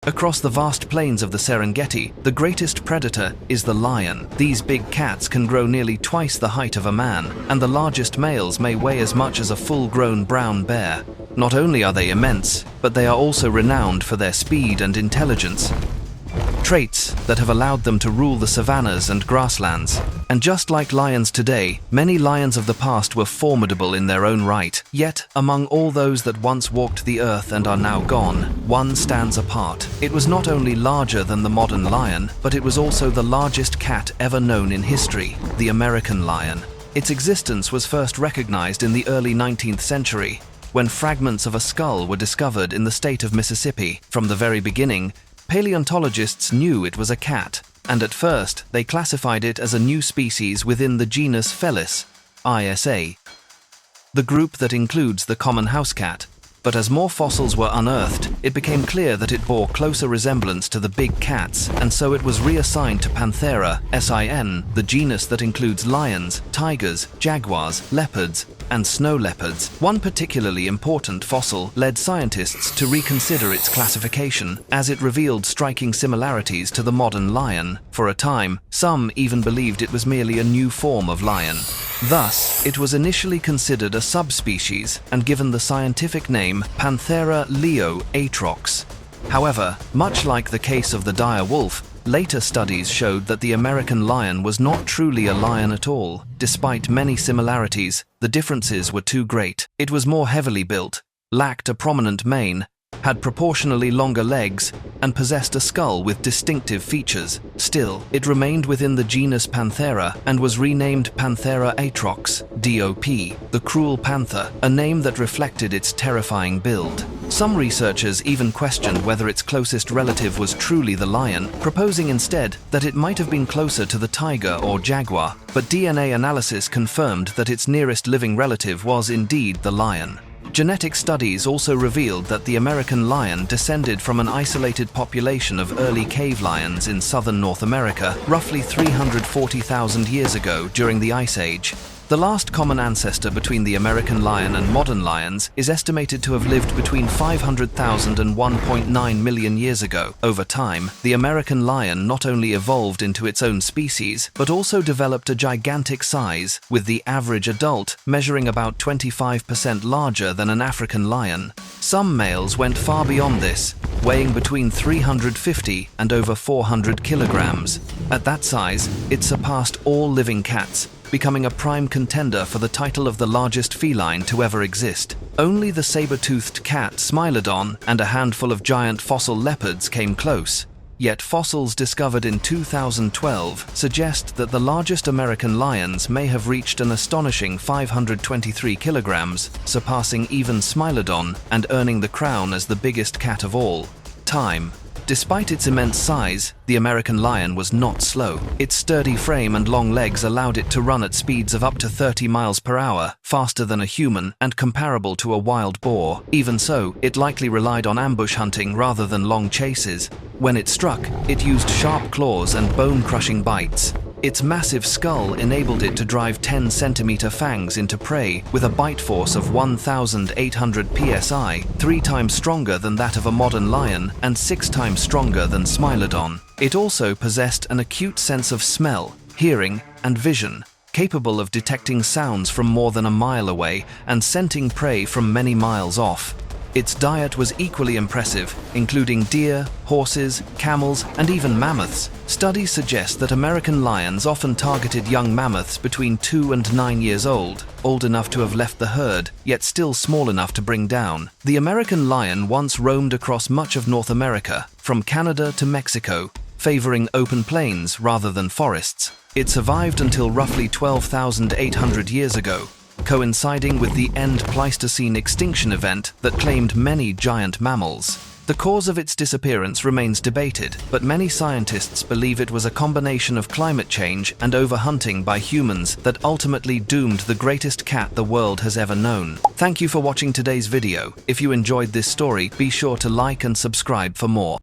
Across the vast plains of the Serengeti, the greatest predator is the lion. These big cats can grow nearly twice the height of a man, and the largest males may weigh as much as a full-grown brown bear. Not only are they immense, but they are also renowned for their speed and intelligence, traits that have allowed them to rule the savannas and grasslands. And just like lions today, many lions of the past were formidable in their own right. Yet, among all those that once walked the earth and are now gone, one stands apart. It was not only larger than the modern lion, but it was also the largest cat ever known in history, the American lion. Its existence was first recognized in the early 19th century, when fragments of a skull were discovered in the state of Mississippi. From the very beginning, paleontologists knew it was a cat, and at first they classified it as a new species within the genus Felis, ISA, the group that includes the common house cat. But as more fossils were unearthed, it became clear that it bore closer resemblance to the big cats, and so it was reassigned to Panthera, SIN, the genus that includes lions, tigers, jaguars, leopards, and snow leopards. One particularly important fossil led scientists to reconsider its classification, as it revealed striking similarities to the modern lion. For a time, some even believed it was merely a new form of lion. Thus, it was initially considered a subspecies and given the scientific name Panthera leo atrox. However, much like the case of the dire wolf, later studies showed that the American lion was not truly a lion at all. Despite many similarities, the differences were too great. It was more heavily built, lacked a prominent mane, had proportionally longer legs, and possessed a skull with distinctive features. Still, it remained within the genus Panthera and was renamed Panthera atrox, DOP, the cruel panther, a name that reflected its terrifying build. Some researchers even questioned whether its closest relative was truly the lion, proposing instead that it might have been closer to the tiger or jaguar, but DNA analysis confirmed that its nearest living relative was indeed the lion. Genetic studies also revealed that the American lion descended from an isolated population of early cave lions in southern North America, roughly 340,000 years ago during the Ice Age. The last common ancestor between the American lion and modern lions is estimated to have lived between 500,000 and 1.9 million years ago. Over time, the American lion not only evolved into its own species, but also developed a gigantic size, with the average adult measuring about 25% larger than an African lion. Some males went far beyond this, weighing between 350 and over 400 kilograms. At that size, it surpassed all living cats, becoming a prime contender for the title of the largest feline to ever exist. Only the saber-toothed cat Smilodon and a handful of giant fossil leopards came close. Yet fossils discovered in 2012 suggest that the largest American lions may have reached an astonishing 523 kilograms, surpassing even Smilodon and earning the crown as the biggest cat of all time. Despite its immense size, the American lion was not slow. Its sturdy frame and long legs allowed it to run at speeds of up to 30 miles per hour, faster than a human and comparable to a wild boar. Even so, it likely relied on ambush hunting rather than long chases. When it struck, it used sharp claws and bone-crushing bites. Its massive skull enabled it to drive 10-centimeter fangs into prey with a bite force of 1,800 psi, 3 times stronger than that of a modern lion and 6 times stronger than Smilodon. It also possessed an acute sense of smell, hearing, and vision, capable of detecting sounds from more than a mile away and scenting prey from many miles off. Its diet was equally impressive, including deer, horses, camels, and even mammoths. Studies suggest that American lions often targeted young mammoths between 2 and 9 years old enough to have left the herd, yet still small enough to bring down. The American lion once roamed across much of North America, from Canada to Mexico, favoring open plains rather than forests. It survived until roughly 12,800 years ago, coinciding with the end Pleistocene extinction event that claimed many giant mammals. The cause of its disappearance remains debated, but many scientists believe it was a combination of climate change and overhunting by humans that ultimately doomed the greatest cat the world has ever known. Thank you for watching today's video. If you enjoyed this story, be sure to like and subscribe for more.